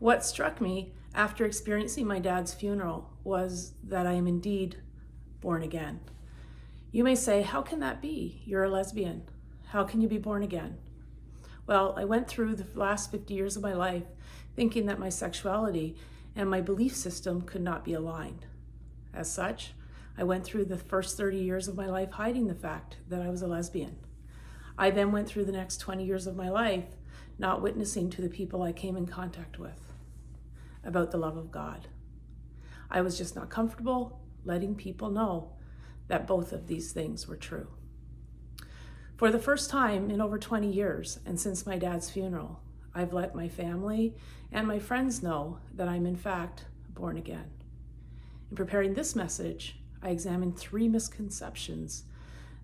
What struck me after experiencing my dad's funeral was that I am indeed born again. You may say, how can that be? You're a lesbian. How can you be born again? Well, I went through the last 50 years of my life thinking that my sexuality and my belief system could not be aligned. As such, I went through the first 30 years of my life hiding the fact that I was a lesbian. I then went through the next 20 years of my life not witnessing to the people I came in contact with about the love of God. I was just not comfortable letting people know that both of these things were true. For the first time in over 20 years, and since my dad's funeral, I've let my family and my friends know that I'm in fact born again. In preparing this message, I examined 3 misconceptions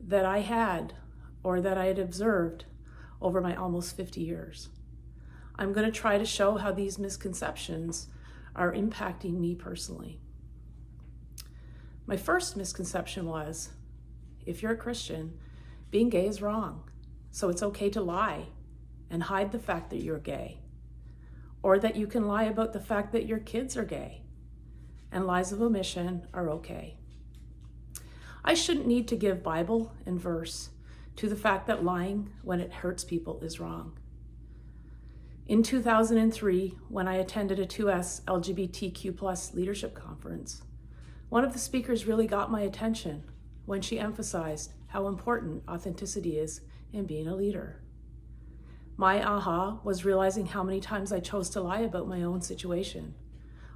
that I had or that I had observed over my almost 50 years. I'm going to try to show how these misconceptions are impacting me personally. My first misconception was, if you're a Christian, being gay is wrong, so it's okay to lie and hide the fact that you're gay, or that you can lie about the fact that your kids are gay, and lies of omission are okay. I shouldn't need to give Bible and verse to the fact that lying when it hurts people is wrong. In 2003, when I attended a 2S LGBTQ+ leadership conference, one of the speakers really got my attention when she emphasized how important authenticity is in being a leader. My aha was realizing how many times I chose to lie about my own situation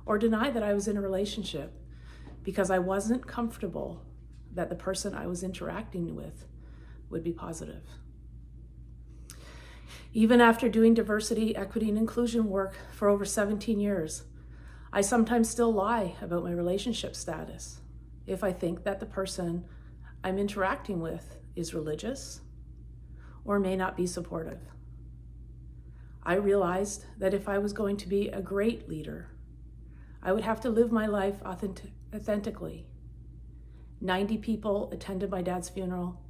or deny that I was in a relationship because I wasn't comfortable that the person I was interacting with would be positive. Even after doing diversity, equity, and inclusion work for over 17 years, I sometimes still lie about my relationship status if I think that the person I'm interacting with is religious or may not be supportive. I realized that if I was going to be a great leader, I would have to live my life authentically. 90 people attended my dad's funeral.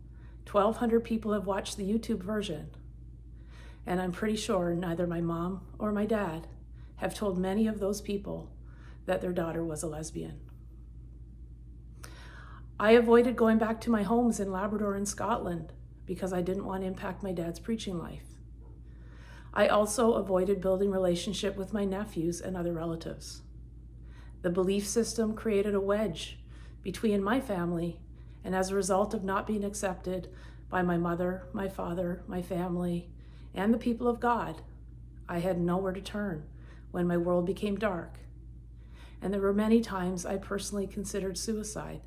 1,200 people have watched the YouTube version. And I'm pretty sure neither my mom or my dad have told many of those people that their daughter was a lesbian. I avoided going back to my homes in Labrador and Scotland because I didn't want to impact my dad's preaching life. I also avoided building relationship with my nephews and other relatives. The belief system created a wedge between my family, and as a result of not being accepted by my mother, my father, my family, and the people of God, I had nowhere to turn when my world became dark. And there were many times I personally considered suicide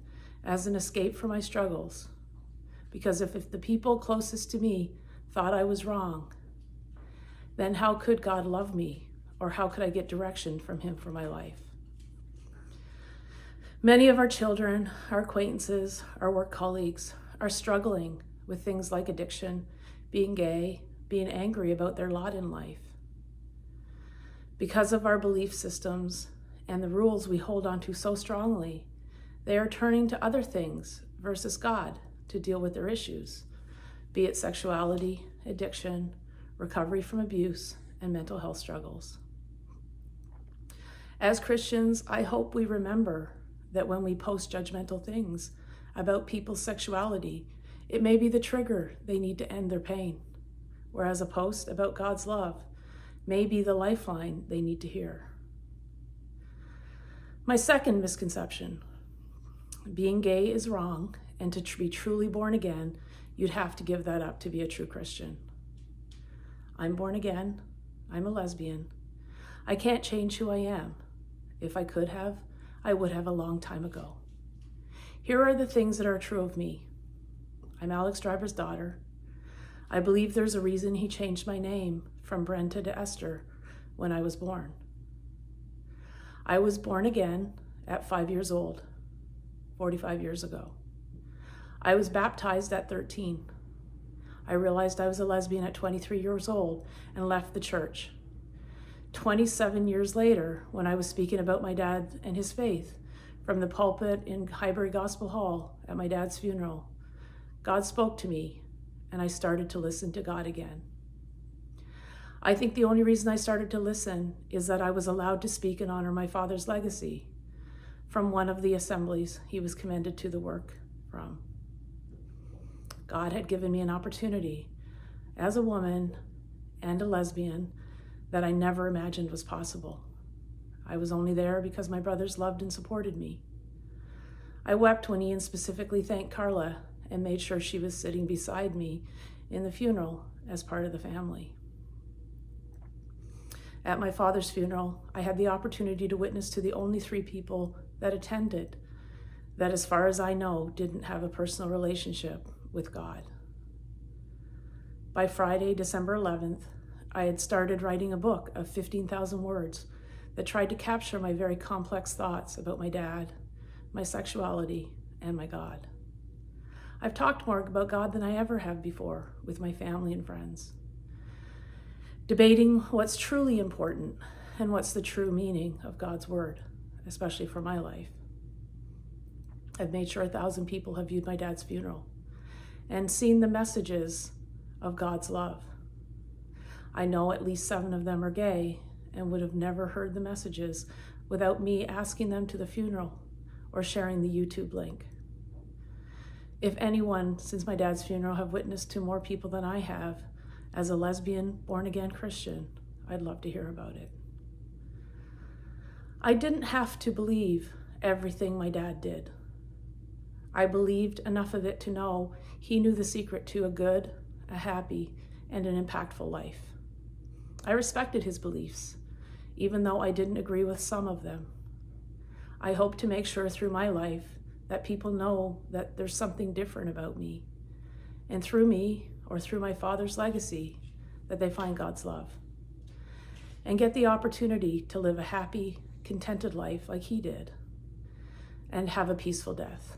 as an escape from my struggles, because if the people closest to me thought I was wrong, then how could God love me, or how could I get direction from Him for my life? Many of our children, our acquaintances, our work colleagues are struggling with things like addiction, being gay, being angry about their lot in life. Because of our belief systems and the rules we hold on to so strongly, they are turning to other things versus God to deal with their issues, be it sexuality, addiction, recovery from abuse, and mental health struggles. As Christians, I hope we remember that when we post judgmental things about people's sexuality, it may be the trigger they need to end their pain, whereas a post about God's love may be the lifeline they need to hear. My second misconception, being gay is wrong, and to be truly born again, you'd have to give that up to be a true Christian. I'm born again. I'm a lesbian. I can't change who I am. If I could have, I would have a long time ago. Here are the things that are true of me. I'm Alex Dryburgh's daughter. I believe there's a reason he changed my name from Brenta to Esther when I was born. I was born again at 5 years old, 45 years ago. I was baptized at 13. I realized I was a lesbian at 23 years old and left the church. 27 years later, when I was speaking about my dad and his faith from the pulpit in Highbury Gospel Hall at my dad's funeral, God spoke to me and I started to listen to God again. I think the only reason I started to listen is that I was allowed to speak and honor my father's legacy from one of the assemblies he was commended to the work from. God had given me an opportunity as a woman and a lesbian that I never imagined was possible. I was only there because my brothers loved and supported me. I wept when Ian specifically thanked Carla and made sure she was sitting beside me in the funeral as part of the family. At my father's funeral, I had the opportunity to witness to the only 3 people that attended that, as far as I know, didn't have a personal relationship with God. By Friday, December 11th, I had started writing a book of 15,000 words that tried to capture my very complex thoughts about my dad, my sexuality, and my God. I've talked more about God than I ever have before with my family and friends, debating what's truly important and what's the true meaning of God's word, especially for my life. I've made sure 1,000 people have viewed my dad's funeral and seen the messages of God's love. I know at least 7 of them are gay and would have never heard the messages without me asking them to the funeral or sharing the YouTube link. If anyone since my dad's funeral have witnessed to more people than I have as a lesbian, born-again Christian, I'd love to hear about it. I didn't have to believe everything my dad did. I believed enough of it to know he knew the secret to a good, a happy, and an impactful life. I respected his beliefs, even though I didn't agree with some of them. I hope to make sure through my life that people know that there's something different about me, and through me, or through my father's legacy, that they find God's love and get the opportunity to live a happy, contented life like he did and have a peaceful death.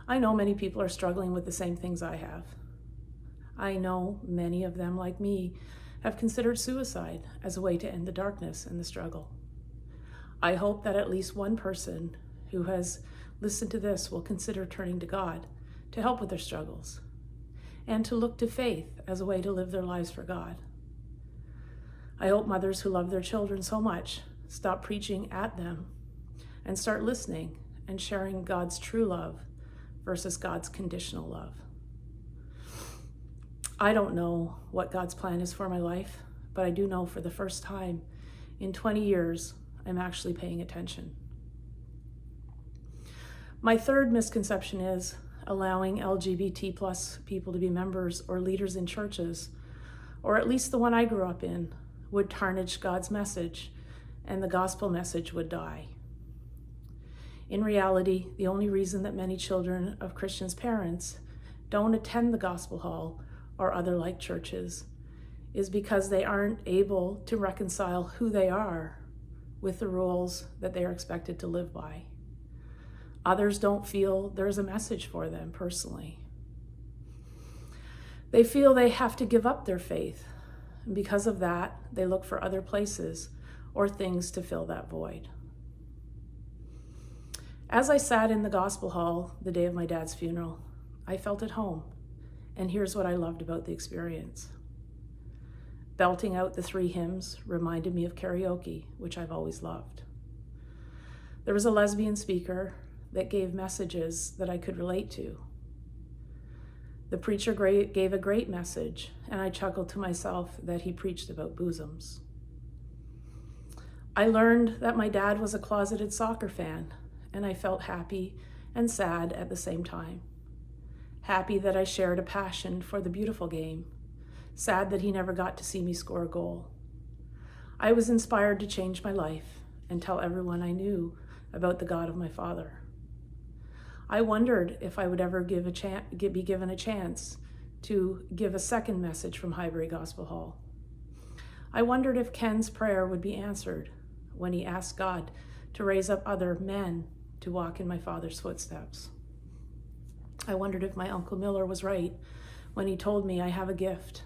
I know many people are struggling with the same things I have. I know many of them, like me, have considered suicide as a way to end the darkness and the struggle. I hope that at least one person who has listened to this will consider turning to God to help with their struggles and to look to faith as a way to live their lives for God. I hope mothers who love their children so much stop preaching at them and start listening and sharing God's true love versus God's conditional love. I don't know what God's plan is for my life, but I do know for the first time in 20 years, I'm actually paying attention. My third misconception is allowing LGBT plus people to be members or leaders in churches, or at least the one I grew up in, would tarnish God's message and the gospel message would die. In reality, the only reason that many children of Christians' parents don't attend the gospel hall or other like churches is because they aren't able to reconcile who they are with the rules that they are expected to live by. Others don't feel there's a message for them personally. They feel they have to give up their faith, and because of that, they look for other places or things to fill that void. As I sat in the gospel hall the day of my dad's funeral, I felt at home, and here's what I loved about the experience. Belting out the 3 hymns reminded me of karaoke, which I've always loved. There was a lesbian speaker that gave messages that I could relate to. The preacher gave a great message, and I chuckled to myself that he preached about bosoms. I learned that my dad was a closeted soccer fan, and I felt happy and sad at the same time. Happy that I shared a passion for the beautiful game, sad that he never got to see me score a goal. I was inspired to change my life and tell everyone I knew about the God of my father. I wondered if I would ever be given a chance to give a second message from Highbury Gospel Hall. I wondered if Ken's prayer would be answered when he asked God to raise up other men to walk in my father's footsteps. I wondered if my Uncle Miller was right when he told me I have a gift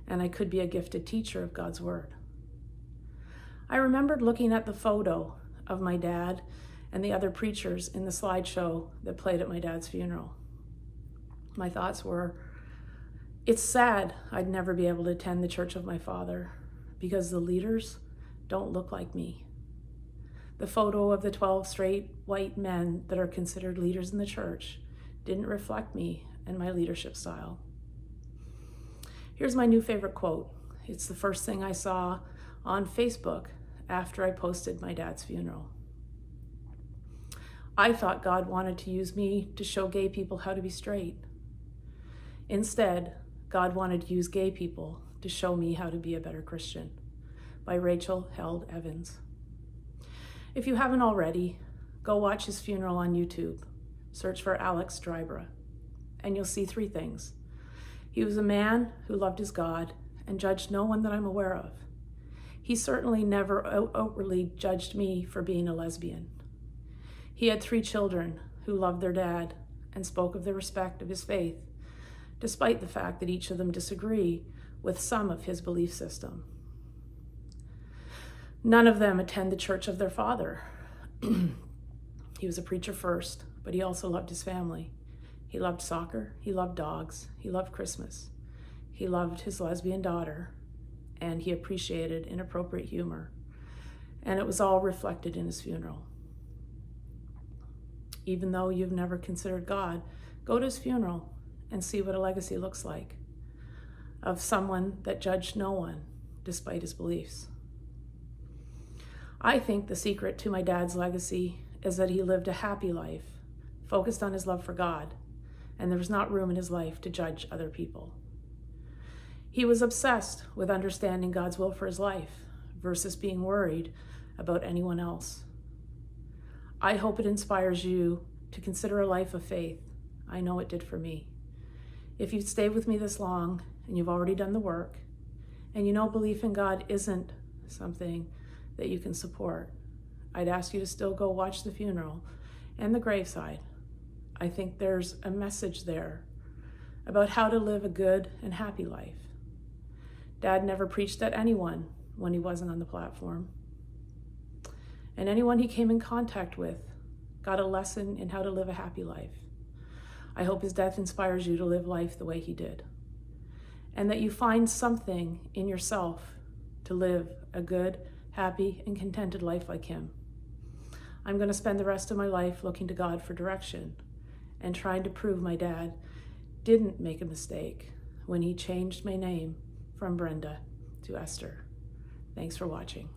and I could be a gifted teacher of God's word. I remembered looking at the photo of my dad and the other preachers in the slideshow that played at my dad's funeral. My thoughts were, It's sad I'd never be able to attend the church of my father because the leaders don't look like me. The photo of the 12 straight white men that are considered leaders in the church didn't reflect me and my leadership style. Here's my new favorite quote. It's the first thing I saw on Facebook after I posted my dad's funeral. I thought God wanted to use me to show gay people how to be straight. Instead, God wanted to use gay people to show me how to be a better Christian, by Rachel Held Evans. If you haven't already, go watch his funeral on YouTube. Search for Alex Dryburgh, and you'll see 3 things. He was a man who loved his God and judged no one that I'm aware of. He certainly never outwardly judged me for being a lesbian. He had 3 children who loved their dad and spoke of the respect of his faith, despite the fact that each of them disagree with some of his belief system. None of them attend the church of their father. He was a preacher first, but he also loved his family. He loved soccer, he loved dogs, he loved Christmas. He loved his lesbian daughter, and he appreciated inappropriate humor. And it was all reflected in his funeral. Even though you've never considered God, go to his funeral and see what a legacy looks like of someone that judged no one despite his beliefs. I think the secret to my dad's legacy is that he lived a happy life, focused on his love for God, and there was not room in his life to judge other people. He was obsessed with understanding God's will for his life versus being worried about anyone else. I hope it inspires you to consider a life of faith. I know it did for me. If you've stayed with me this long and you've already done the work, and you know belief in God isn't something that you can support, I'd ask you to still go watch the funeral and the graveside. I think there's a message there about how to live a good and happy life. Dad never preached at anyone when he wasn't on the platform. And anyone he came in contact with got a lesson in how to live a happy life. I hope his death inspires you to live life the way he did, and that you find something in yourself to live a good, happy, and contented life like him. I'm going to spend the rest of my life looking to God for direction and trying to prove my dad didn't make a mistake when he changed my name from Brenda to Esther. Thanks for watching.